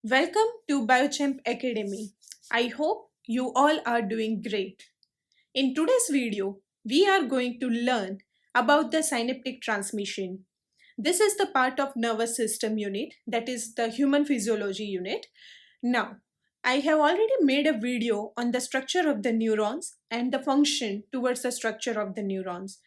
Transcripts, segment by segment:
Welcome to Biochamp Academy. I hope you all are doing great. In today's video, we are going to learn about the synaptic transmission. This is the part of nervous system unit, that is the human physiology unit. Now, I have already made a video on the structure of the neurons and the function towards the structure of the neurons.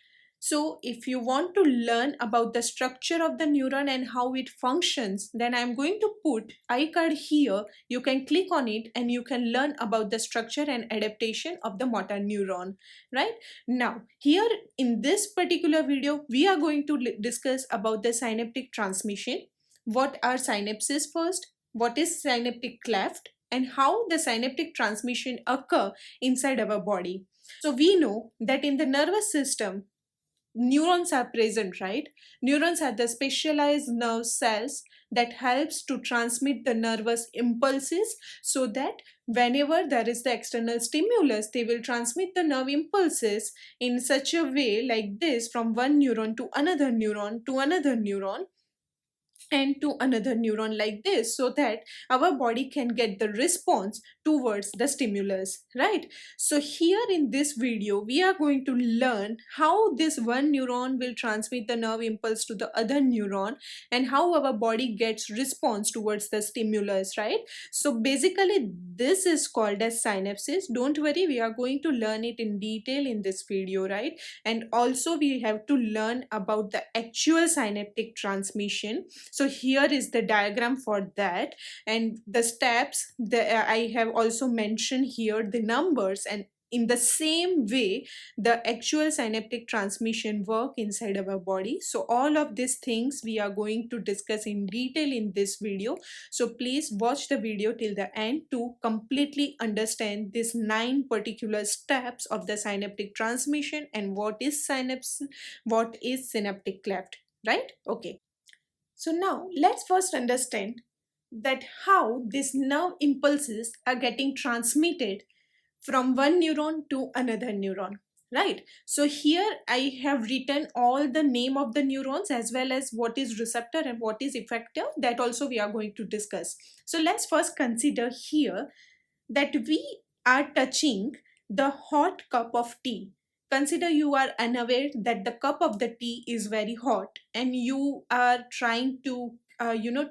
So if you want to learn about the structure of the neuron and how it functions, then I'm going to put iCard here. You can click on it and you can learn about the structure and adaptation of the motor neuron, right? Now, here in this particular video, we are going to discuss about the synaptic transmission. What are synapses first? What is synaptic cleft? And how the synaptic transmission occur inside our body. So we know that in the nervous system, neurons are present, right? Neurons are the specialized nerve cells that helps to transmit the nervous impulses, so that whenever there is the external stimulus, they will transmit the nerve impulses in such a way like this, from one neuron to another neuron to another neuron and to another neuron like this, so that our body can get the response towards the stimulus, right? So here in this video we are going to learn how this one neuron will transmit the nerve impulse to the other neuron and how our body gets response towards the stimulus, right? So basically this is called as synapses. Don't worry, we are going to learn it in detail in this video, right? And also we have to learn about the actual synaptic transmission. So here is the diagram for that, and the steps that I have also mentioned here, the numbers, and in the same way the actual synaptic transmission work inside our body. So all of these things we are going to discuss in detail in this video. So please watch the video till the end to completely understand these 9 particular steps of the synaptic transmission and what is synapse, what is synaptic cleft, right? Okay. So now let's first understand that how these nerve impulses are getting transmitted from one neuron to another neuron, right? So here I have written all the name of the neurons as well as what is receptor and what is effector. That also we are going to discuss. So let's first consider here that we are touching the hot cup of tea. Consider you are unaware that the cup of the tea is very hot and you are trying to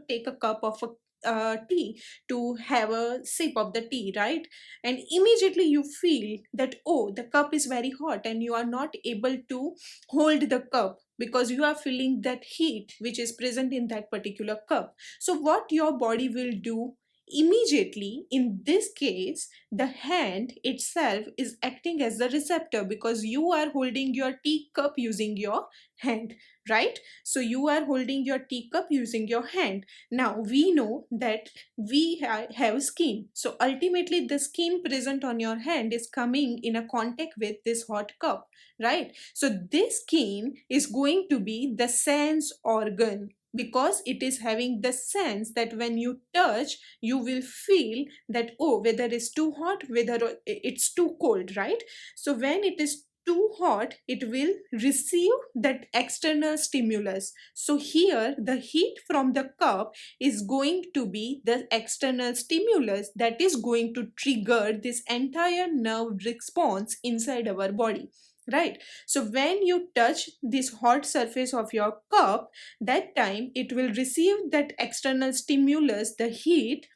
take a cup of a tea to have a sip of the tea, right? And immediately you feel that, oh, the cup is very hot, and you are not able to hold the cup because you are feeling that heat which is present in that particular cup. So what your body will do immediately in this case, the hand itself is acting as the receptor because you are holding your teacup using your hand, right? So you are holding your teacup using your hand. Now we know that we have skin, so ultimately the skin present on your hand is coming in a contact with this hot cup, right? So this skin is going to be the sense organ because it is having the sense that when you touch you will feel that, oh, whether it's too hot, whether it's too cold, right? So when it is too hot, it will receive that external stimulus. So here the heat from the cup is going to be the external stimulus that is going to trigger this entire nerve response inside our body, right? So when you touch this hot surface of your cup, that time it will receive that external stimulus, the heat,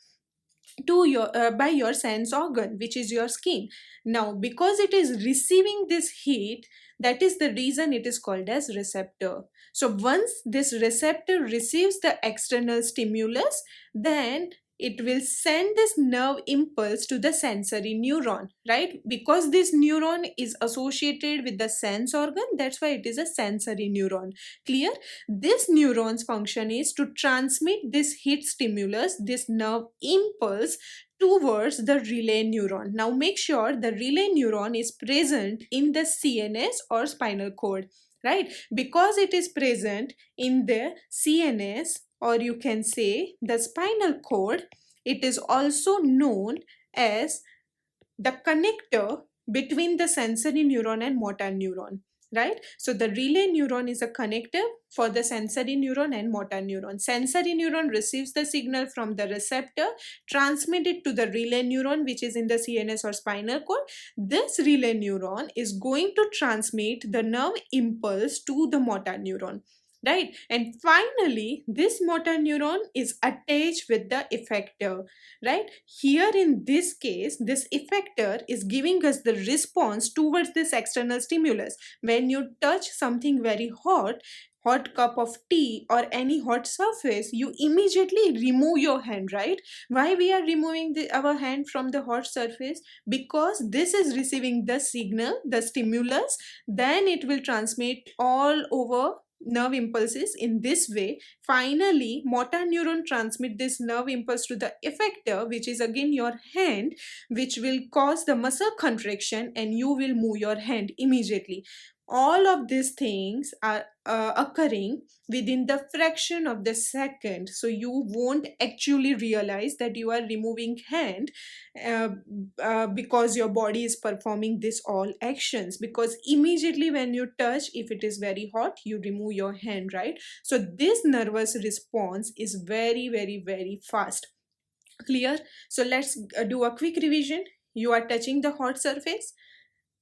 to your by your sense organ, which is your skin. Now because it is receiving this heat, that is the reason it is called as receptor. So once this receptor receives the external stimulus, then it will send this nerve impulse to the sensory neuron, right? Because this neuron is associated with the sense organ, that's why it is a sensory neuron. Clear? This neuron's function is to transmit this heat stimulus, this nerve impulse, towards the relay neuron. Now make sure the relay neuron is present in the CNS or spinal cord, right? Because it is present in the CNS, or you can say the spinal cord, it is also known as the connector between the sensory neuron and motor neuron, right? So the relay neuron is a connector for the sensory neuron and motor neuron. Sensory neuron receives the signal from the receptor, transmit it to the relay neuron, which is in the CNS or spinal cord. This relay neuron is going to transmit the nerve impulse to the motor neuron, right? And finally this motor neuron is attached with the effector, right? Here in this case, this effector is giving us the response towards this external stimulus. When you touch something very hot cup of tea or any hot surface, you immediately remove your hand, right? Why we are removing our hand from the hot surface? Because this is receiving the signal, the stimulus, then it will transmit all over nerve impulses in this way. Finally motor neuron transmit this nerve impulse to the effector, which is again your hand, which will cause the muscle contraction and you will move your hand immediately. All of these things are occurring within the fraction of the second, so you won't actually realize that you are removing hand uh, because your body is performing this all actions, because immediately when you touch, if it is very hot, you remove your hand, right? So this nervous response is very very very fast. Clear? So let's do a quick revision. You are touching the hot surface,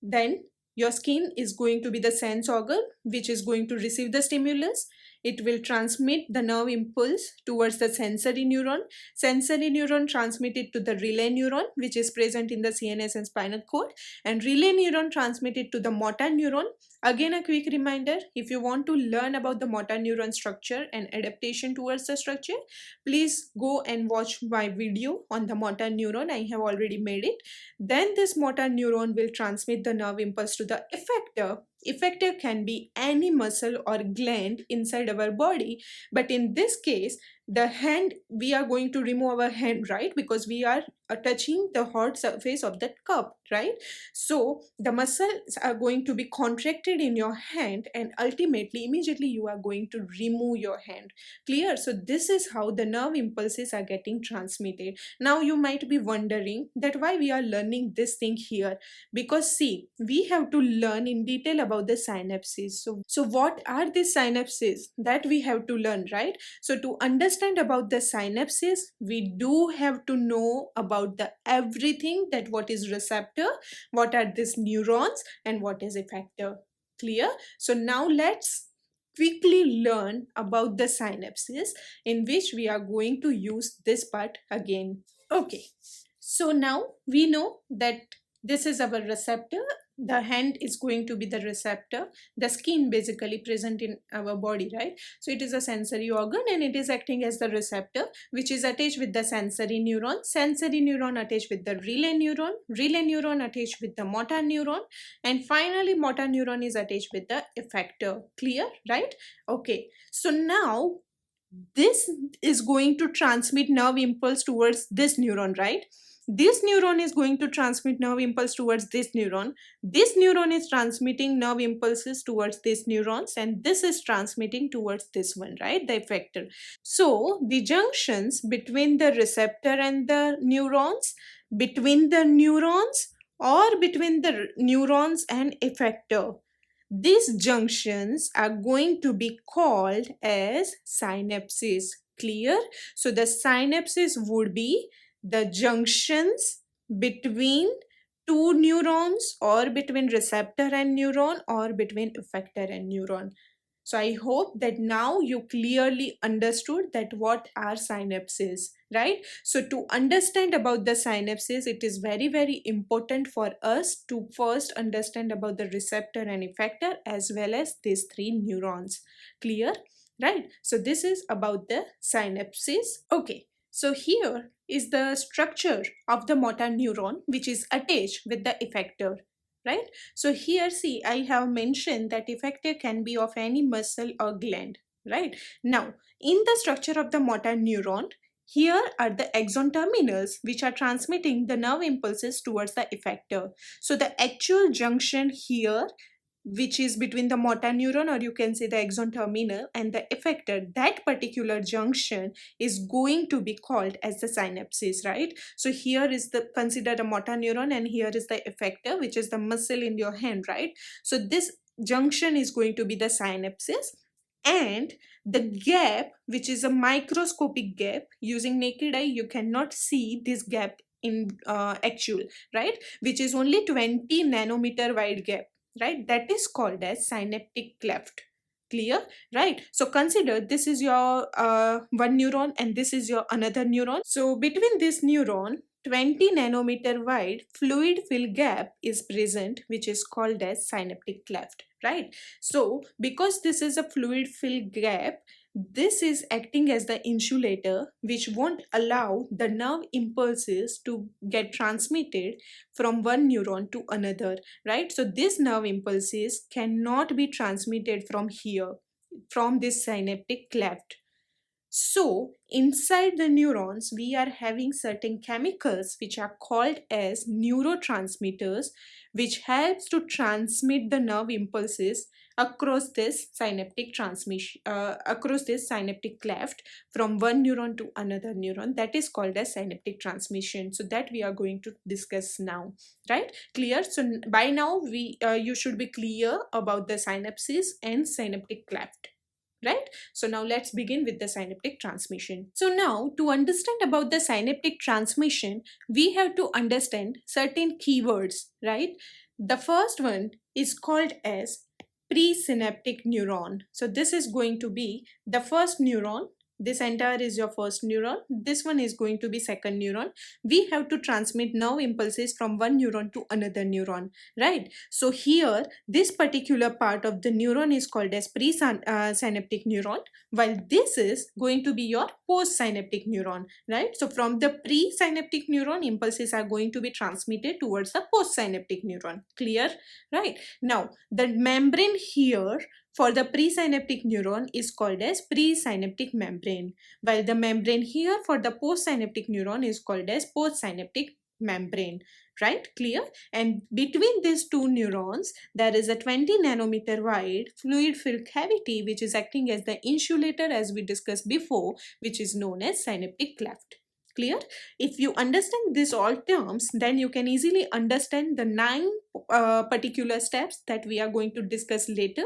then your skin is going to be the sense organ which is going to receive the stimulus. It will transmit the nerve impulse towards the sensory neuron. Sensory neuron transmit it to the relay neuron, which is present in the CNS and spinal cord, and relay neuron transmit it to the motor neuron. Again, a quick reminder, if you want to learn about the motor neuron structure and adaptation towards the structure, please go and watch my video on the motor neuron. I have already made it. Then this motor neuron will transmit the nerve impulse to the effector. Effector can be any muscle or gland inside our body, but in this case, the hand, we are going to remove our hand, right? Because we are touching the hot surface of that cup, right? So the muscles are going to be contracted in your hand, and ultimately, immediately you are going to remove your hand. Clear? So this is how the nerve impulses are getting transmitted. Now you might be wondering that why we are learning this thing here, because see, we have to learn in detail about the synapses. So what are the synapses that we have to learn, right? So to understand about the synapses, we do have to know about the everything, that what is receptor, what are these neurons, and what is effector. Clear? So now let's quickly learn about the synapses, in which we are going to use this part again. Okay, so now we know that this is our receptor. The hand is going to be the receptor, the skin basically present in our body, right? So it is a sensory organ and it is acting as the receptor, which is attached with the sensory neuron attached with the relay neuron attached with the motor neuron, and finally motor neuron is attached with the effector. Clear, right? Okay, so now this is going to transmit nerve impulse towards this neuron, right? This neuron is going to transmit nerve impulse towards this neuron. This neuron is transmitting nerve impulses towards this neurons, and this is transmitting towards this one, right? The effector. So the junctions between the receptor and the neurons, between the neurons, or between the neurons and effector, these junctions are going to be called as synapses. Clear? So the synapses would be the junctions between two neurons, or between receptor and neuron, or between effector and neuron. So I hope that now you clearly understood that what are synapses, right? So to understand about the synapses, it is very very important for us to first understand about the receptor and effector as well as these three neurons. Clear? Right? So this is about the synapses. Okay, so here is the structure of the motor neuron, which is attached with the effector, right? So here, see, I have mentioned that effector can be of any muscle or gland, right? Now, in the structure of the motor neuron, here are the axon terminals which are transmitting the nerve impulses towards the effector. So the actual junction here, which is between the motor neuron, or you can say the axon terminal, and the effector, that particular junction is going to be called as the synapses, right? So here is the, consider the motor neuron, and here is the effector, which is the muscle in your hand, right? So this junction is going to be the synapses, and the gap, which is a microscopic gap, using naked eye you cannot see this gap in actual, right, which is only 20 nanometer wide gap, right, that is called as synaptic cleft. Clear? Right, so consider this is your one neuron and this is your another neuron. So between this neuron, 20 nanometer wide fluid fill gap is present, which is called as synaptic cleft, right? So because this is a fluid fill gap, this is acting as the insulator, which won't allow the nerve impulses to get transmitted from one neuron to another, right? So these nerve impulses cannot be transmitted from here, from this synaptic cleft. So inside the neurons, we are having certain chemicals which are called as neurotransmitters, which helps to transmit the nerve impulses across this synaptic transmission, across this synaptic cleft from one neuron to another neuron. That is called as synaptic transmission. So that we are going to discuss now, right? Clear? So by now you should be clear about the synapses and synaptic cleft, right? So now let's begin with the synaptic transmission. So now to understand about the synaptic transmission, we have to understand certain keywords, right? The first one is called as presynaptic neuron. So this is going to be the first neuron. This entire is your first neuron. This one is going to be second neuron. We have to transmit nerve impulses from one neuron to another neuron, right? So here, this particular part of the neuron is called as presynaptic neuron, while this is going to be your postsynaptic neuron, right? So from the presynaptic neuron, impulses are going to be transmitted towards the postsynaptic neuron. Clear? Right? Now, the membrane here for the presynaptic neuron is called as presynaptic membrane, while the membrane here for the postsynaptic neuron is called as postsynaptic membrane, right? Clear? And between these two neurons, there is a 20 nanometer wide fluid filled cavity which is acting as the insulator, as we discussed before, which is known as synaptic cleft. Clear? If you understand these all terms, then you can easily understand the 9 particular steps that we are going to discuss later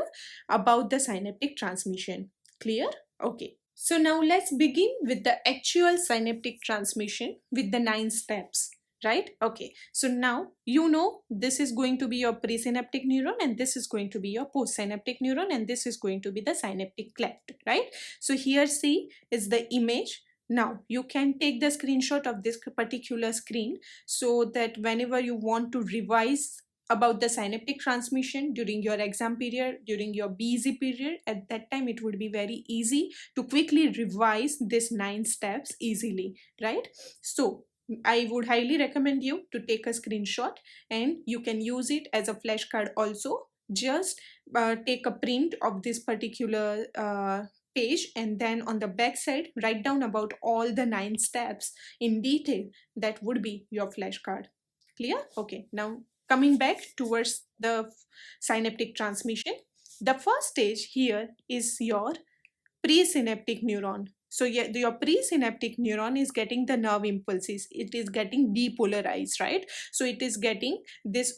about the synaptic transmission. Clear? Okay. So now let's begin with the actual synaptic transmission with the 9 steps, right? Okay, so now you know this is going to be your presynaptic neuron and this is going to be your postsynaptic neuron and this is going to be the synaptic cleft, right? So here see is the image. Now you can take the screenshot of this particular screen so that whenever you want to revise about the synaptic transmission during your exam period, during your busy period, at that time it would be very easy to quickly revise these 9 steps easily, right? So I would highly recommend you to take a screenshot and you can use it as a flashcard also. Just take a print of this particular page and then on the back side write down about all the 9 steps in detail. That would be your flashcard. Clear? Okay, now coming back towards the synaptic transmission, the first stage here is your presynaptic neuron. So your presynaptic neuron is getting the nerve impulses. It is getting depolarized, right? So it is getting this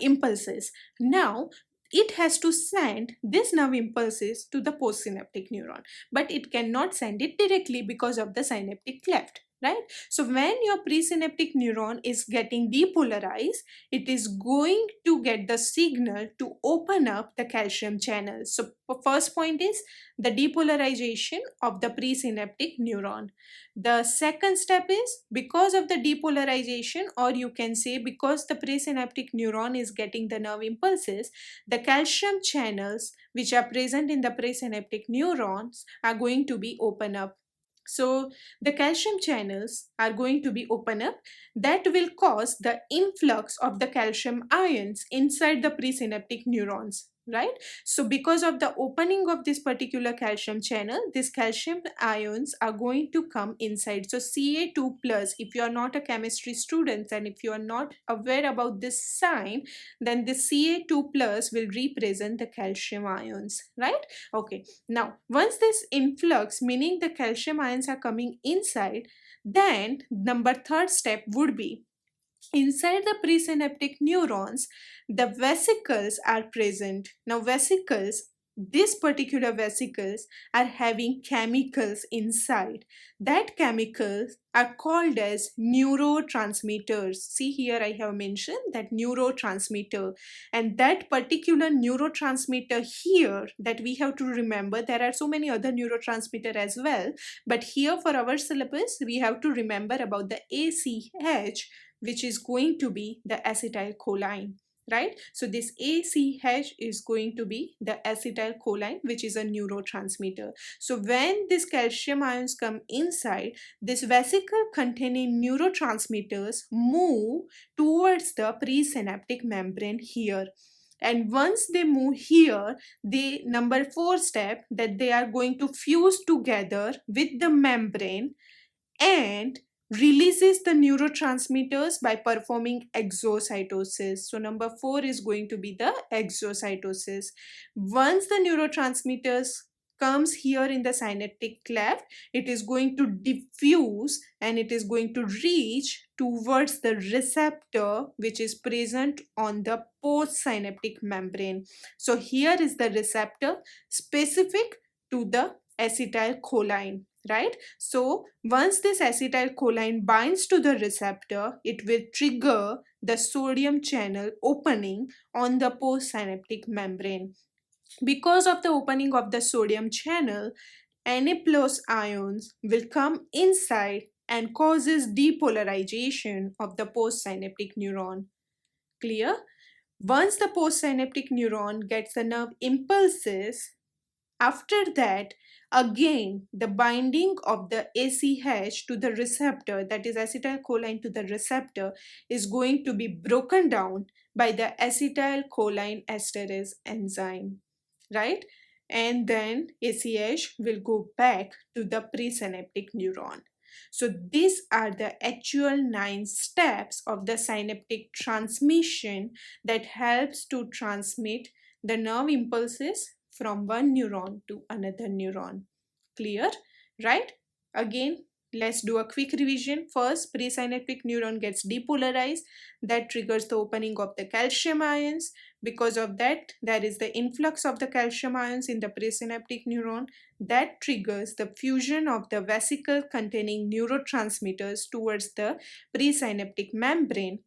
impulses. Now it has to send this nerve impulses to the postsynaptic neuron, but it cannot send it directly because of the synaptic cleft, right? So when your presynaptic neuron is getting depolarized, it is going to get the signal to open up the calcium channels. So first point is the depolarization of the presynaptic neuron. The second step is because of the depolarization, or you can say because the presynaptic neuron is getting the nerve impulses, the calcium channels which are present in the presynaptic neurons are going to be open up. So the calcium channels are going to be open up. That will cause the influx of the calcium ions inside the presynaptic neurons, right? So because of the opening of this particular calcium channel, these calcium ions are going to come inside. So Ca2 plus, if you are not a chemistry student and if you are not aware about this sign, then the Ca2 plus will represent the calcium ions, right? Okay, now once this influx, meaning the calcium ions are coming inside, then number third step would be Inside the presynaptic neurons, the vesicles are present. Now, vesicles, this particular vesicles are having chemicals inside. That chemicals are called as neurotransmitters. See here, I have mentioned that neurotransmitter, and that particular neurotransmitter here that we have to remember. There are so many other neurotransmitter as well, but here for our syllabus, we have to remember about the ACH, which is going to be the acetylcholine, right? So this ACH is going to be the acetylcholine, which is a neurotransmitter. So when these calcium ions come inside, this vesicle containing neurotransmitters move towards the presynaptic membrane here. And once they move here, the number 4 step that they are going to fuse together with the membrane and releases the neurotransmitters by performing exocytosis. So number 4 is going to be the exocytosis. Once the neurotransmitters comes here in the synaptic cleft, it is going to diffuse and it is going to reach towards the receptor which is present on the postsynaptic membrane. So here is the receptor specific to the acetylcholine, right? So once this acetylcholine binds to the receptor, it will trigger the sodium channel opening on the postsynaptic membrane. Because of the opening of the sodium channel, Na plus ions will come inside and causes depolarization of the postsynaptic neuron. Clear? Once the postsynaptic neuron gets the nerve impulses, after that, again, the binding of the ACH to the receptor, that is acetylcholine to the receptor, is going to be broken down by the acetylcholine esterase enzyme, right? And then ACH will go back to the presynaptic neuron. So these are the actual 9 steps of the synaptic transmission that helps to transmit the nerve impulses from one neuron to another neuron. Clear? Right? Again, let's do a quick revision. First, presynaptic neuron gets depolarized. That triggers the opening of the calcium ions. Because of that, there is the influx of the calcium ions in the presynaptic neuron. That triggers the fusion of the vesicle containing neurotransmitters towards the presynaptic membrane.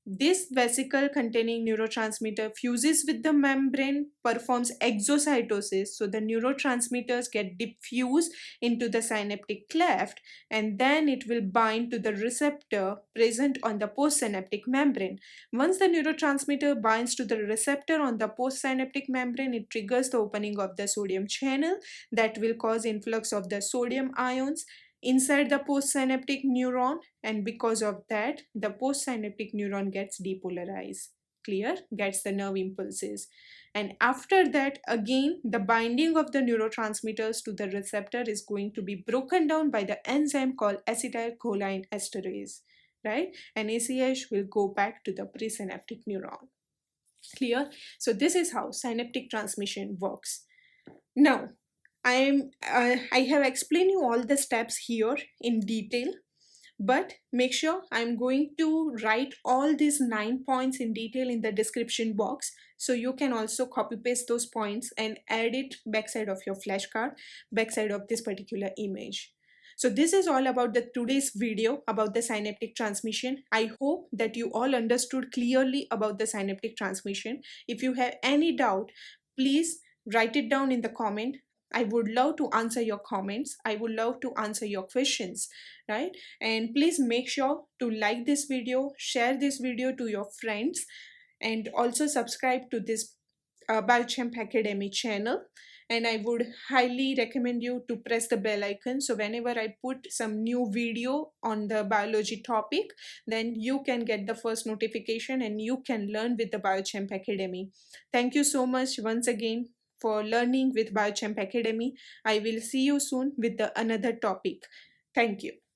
This vesicle containing neurotransmitter fuses with the membrane, performs exocytosis, so the neurotransmitters get diffused into the synaptic cleft, and then it will bind to the receptor present on the postsynaptic membrane. Once the neurotransmitter binds to the receptor on the postsynaptic membrane, it triggers the opening of the sodium channel that will cause influx of the sodium ions inside the postsynaptic neuron, and because of that the postsynaptic neuron gets depolarized. Clear? Gets the nerve impulses, and after that again the binding of the neurotransmitters to the receptor is going to be broken down by the enzyme called acetylcholine esterase, right? And ACH will go back to the presynaptic neuron. Clear? So this is how synaptic transmission works. Now I have explained you all the steps here in detail, but make sure I'm going to write all these 9 points in detail in the description box, so you can also copy paste those points and add it backside of your flashcard, backside of this particular image. So this is all about the today's video about the synaptic transmission. I hope that you all understood clearly about the synaptic transmission. If you have any doubt, please write it down in the comment. I would love to answer your comments. I would love to answer your questions, right? And please make sure to like this video, share this video to your friends, and also subscribe to this Biochamp Academy channel. And I would highly recommend you to press the bell icon, so whenever I put some new video on the biology topic, then you can get the first notification and you can learn with the Biochamp Academy. Thank you so much once again for learning with Biochamp Academy. I will see you soon with another topic. Thank you.